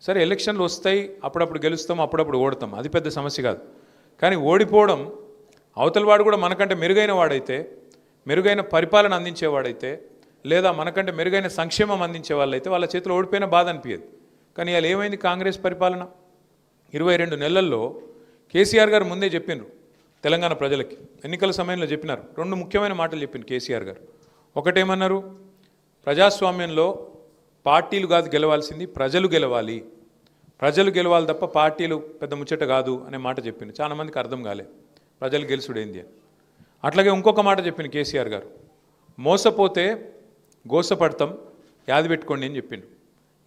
సరే ఎలక్షన్లు వస్తాయి, అప్పుడప్పుడు గెలుస్తాం, అప్పుడప్పుడు ఓడతాం, అది పెద్ద సమస్య కాదు. కానీ ఓడిపోవడం, అవతల వాడు కూడా మనకంటే మెరుగైన వాడైతే, మెరుగైన పరిపాలన అందించేవాడైతే, లేదా మనకంటే మెరుగైన సంక్షేమం అందించే వాళ్ళైతే వాళ్ళ చేతిలో ఓడిపోయిన బాధ అనిపించదు. కానీ ఇలా ఏమైంది కాంగ్రెస్ పరిపాలన? 22 నెలల్లో కేసీఆర్ గారు ముందే చెప్పిండ్రు తెలంగాణ ప్రజలకి, ఎన్నికల సమయంలో చెప్పినారు. 2 ముఖ్యమైన మాటలు చెప్పింది కేసీఆర్ గారు. ఒకటేమన్నారు, ప్రజాస్వామ్యంలో పార్టీలు కాదు గెలవాల్సింది, ప్రజలు గెలవాలి, ప్రజలు గెలవాలి తప్ప పార్టీలు పెద్ద ముచ్చట కాదు అనే మాట చెప్పింది. చాలా మందికి అర్థం కాలే ప్రజలు గెలుసుడేంది అని. అట్లాగే ఇంకొక మాట చెప్పింది కేసీఆర్ గారు, మోసపోతే గోసపడతాం, యాది పెట్టుకోండి అని చెప్పిండు.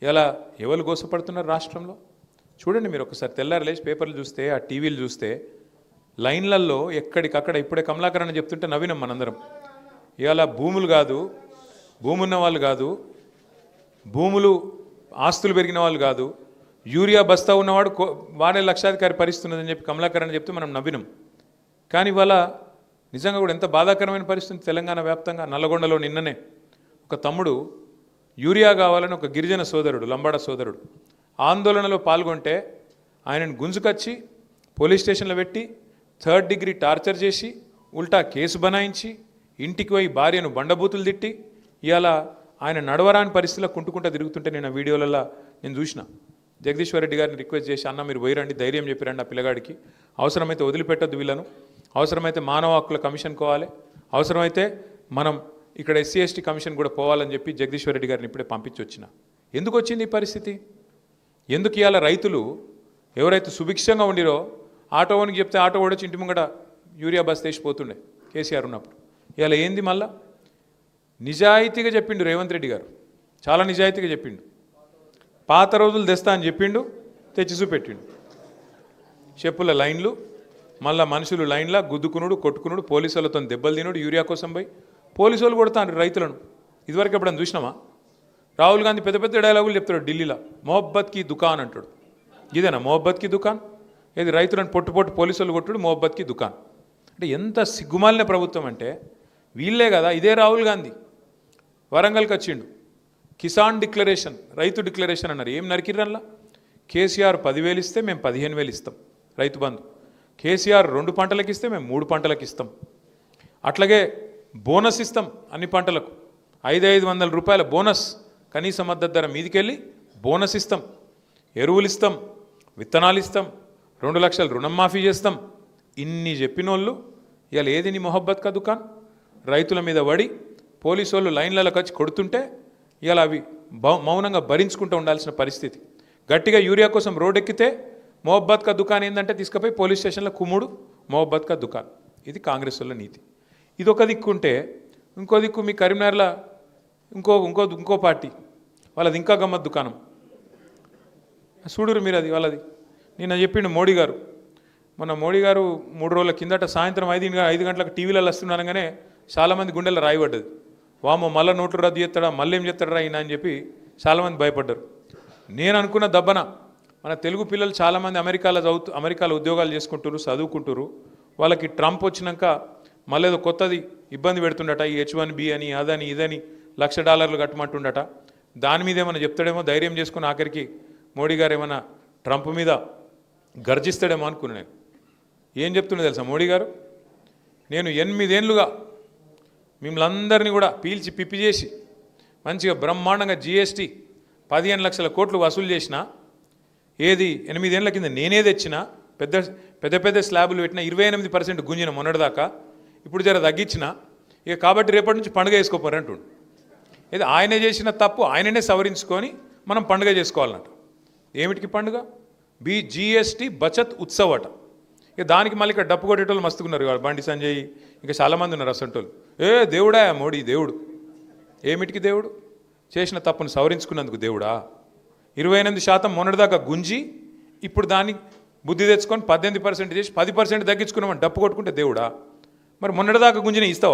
ఇలా ఎవరు గోసపడుతున్నారు రాష్ట్రంలో? చూడండి మీరు ఒకసారి, తెల్లారి లేచి పేపర్లు చూస్తే, ఆ టీవీలు చూస్తే లైన్లలో ఎక్కడికక్కడ, ఇప్పుడే కమలాకరణ చెప్తుంటే నవ్వినాం మనందరం. ఇవాళ భూములు కాదు, భూమి ఉన్న వాళ్ళు కాదు, భూములు ఆస్తులు పెరిగిన వాళ్ళు కాదు, యూరియా బస్తా ఉన్నవాడు వాడే లక్షాధికారి పరిస్థితున్నదని చెప్పి కమలాకరణ చెప్తే మనం నవ్వినాం. కానీ ఇవాళ నిజంగా కూడా ఎంత బాధాకరమైన పరిస్థితి తెలంగాణ వ్యాప్తంగా. నల్లగొండలో నిన్ననే ఒక తమ్ముడు యూరియా కావాలని ఒక గిరిజన సోదరుడు, లంబాడ సోదరుడు ఆందోళనలో పాల్గొంటే ఆయనను గుంజుకొచ్చి పోలీస్ స్టేషన్లో పెట్టి 3rd డిగ్రీ టార్చర్ చేసి ఉల్టా కేసు బనాయించి ఇంటికి పోయి భార్యను బండబూతులు తిట్టి ఇవాళ ఆయన నడవరాని పరిస్థితిలో కుంటుకుంటూ తిరుగుతుంటే నేను ఆ వీడియోలలో నేను చూసిన. జగదీశ్వర్ రెడ్డి గారిని రిక్వెస్ట్ చేసి, అన్న మీరు పోయిరండి, ధైర్యం చెప్పిరండి ఆ పిల్లగాడికి, అవసరమైతే వదిలిపెట్టద్దు వీళ్ళను, అవసరమైతే మానవ హక్కుల కమిషన్ పోవాలి, అవసరమైతే మనం ఇక్కడ ఎస్సీ ఎస్టీ కమిషన్ కూడా పోవాలని చెప్పి జగదీశ్వర్ రెడ్డి గారిని ఇప్పుడే పంపించి వచ్చిన. ఎందుకు వచ్చింది ఈ పరిస్థితి? ఎందుకు ఇవాళ రైతులు ఎవరైతే సుభిక్షంగా ఉండిరో ఆటో ఓనికి చెప్తే ఆటో ఓడొచ్చి ఇంటి ముంగట యూరియా బస్ తీసిపోతుండే కేసీఆర్ ఉన్నప్పుడు, ఇవాళ ఏంది మళ్ళా? నిజాయితీగా చెప్పిండు రేవంత్ రెడ్డి గారు, చాలా నిజాయితీగా చెప్పిండు. పాత రోజులు తెస్తా అని చెప్పిండు, తెచ్చి చూపెట్టిండు. చెప్పుల లైన్లు, మళ్ళీ మనుషులు లైన్లా గుద్దుకునుడు, కొట్టుకునుడు, పోలీసులతో దెబ్బలు తినుడు, యూరియా కోసం పోయి పోలీసు వాళ్ళు కొడతాను రైతులను. ఇదివరకు ఎప్పుడైనా చూసినామా? రాహుల్ గాంధీ పెద్ద పెద్ద డైలాగులు చెప్తాడు ఢిల్లీలో, మొహబ్బత్కి దుకాన్ అంటాడు. ఇదేనా మొహబ్బత్కి దుకాన్? ఏది రైతులను పొట్టు పోలీసులు కొట్టుడు మొహబ్బత్కి దుకాన్ అంటే ఎంత సిగ్గుమాలిన ప్రభుత్వం అంటే వీళ్ళే కదా. ఇదే రాహుల్ గాంధీ వరంగల్కి వచ్చిండు, కిసాన్ డిక్లరేషన్, రైతు డిక్లరేషన్ అన్నారు. ఏం నరికిర్రల్లా? కేసీఆర్ 10,000 ఇస్తే మేము 15,000 ఇస్తాం రైతు బంధు, కేసీఆర్ 2 పంటలకు ఇస్తే మేము 3 పంటలకు ఇస్తాం, అట్లాగే బోనస్ ఇస్తాం అన్ని పంటలకు, 500 రూపాయల బోనస్, కనీస మద్దతు ధర మీదికెళ్ళి బోనస్ ఇస్తాం, ఎరువులు ఇస్తాం, విత్తనాలు ఇస్తాం, 2 లక్షల రుణం మాఫీ చేస్తాం. ఇన్ని చెప్పినోళ్ళు ఇవాళ ఏది నీ మొహబ్బత్ కా దుకాన్? రైతుల మీద పడి పోలీసు వాళ్ళు లైన్లలోకి వచ్చి కొడుతుంటే ఇవాళ అవి మౌనంగా భరించుకుంటూ ఉండాల్సిన పరిస్థితి. గట్టిగా యూరియా కోసం రోడ్ ఎక్కితే మొహబ్బత్ కా దుకాన్ ఏంటంటే తీసుకుపోయి పోలీస్ స్టేషన్లో కుమ్ముడు, మొహబ్బత్ కా దుకాన్. ఇది కాంగ్రెస్ వాళ్ళ నీతి. ఇది ఒక దిక్కుంటే, ఇంకో దిక్కు మీ కరీంనగర్లో ఇంకో పార్టీ వాళ్ళది ఇంకా గమ్మత్ దుకాణం. చూడురు మీరు, అది వాళ్ళది. నిన్న చెప్పిండు మోడీ గారు, మొన్న మోడీ గారు 3 రోజుల కిందట సాయంత్రం 5 గంటలకు టీవీలలో వస్తున్నానగానే చాలామంది గుండెల్లో రాయబడ్డది. వామో మళ్ళీ నోట్లు రద్దు చేస్తాడా, మళ్ళీ ఏం చేస్తాడా ఈయన అని చెప్పి చాలామంది భయపడ్డారు. నేను అనుకున్న దబ్బన మన తెలుగు పిల్లలు చాలామంది అమెరికాలో ఉద్యోగాలు చేసుకుంటారు, చదువుకుంటారు. వాళ్ళకి ట్రంప్ వచ్చినాక మళ్ళీ ఏదో కొత్తది ఇబ్బంది పెడుతుండట, ఈ H1B అని అదని ఇదని $1,00,000 కట్టమంటుండట. దాని మీద ఏమైనా చెప్తాడేమో, ధైర్యం చేసుకుని ఆఖరికి మోడీ గారు ఏమైనా ట్రంప్ మీద గర్జిస్తాడేమో అనుకున్నాను నేను. ఏం చెప్తుండే తెలుసా మోడీ గారు? నేను 8 ఏళ్ళుగా మిమ్మల్ని అందరినీ కూడా పీల్చి పిప్పి చేసి మంచిగా బ్రహ్మాండంగా GST 15 లక్షల కోట్లు వసూలు చేసిన, ఏది 8 ఏళ్ళ కింద నేనే తెచ్చిన, పెద్ద స్లాబులు పెట్టిన, 28% గుంజిన మొన్నటిదాకా, ఇప్పుడు జర తగ్గించిన, ఇక కాబట్టి రేపటి నుంచి పండుగ చేసుకోపోరు అంటుండు. ఇది ఆయనే చేసిన తప్పు ఆయననే సవరించుకొని మనం పండుగ చేసుకోవాలన్నట్టు. ఏమిటికి పండుగ? GST బచత్ ఉత్సవ్ అట. ఇక దానికి మళ్ళీ ఇక్కడ డప్పు కొట్టేటోళ్ళు మస్తుకున్నారు, బండి సంజయ్ ఇంకా చాలామంది ఉన్నారు అసంటోళ్ళు. దేవుడా మోడీ దేవుడు? ఏమిటికి దేవుడు? చేసిన తప్పును సవరించుకున్నందుకు దేవుడా? 28% మొన్నటిదాకా గుంజి ఇప్పుడు దాన్ని బుద్ధి తెచ్చుకొని 18% చేసి 10% తగ్గించుకున్నామని డప్పు కొట్టుకుంటే దేవుడా? మరి మొన్నటిదాకా గుంజిని ఇస్తావా?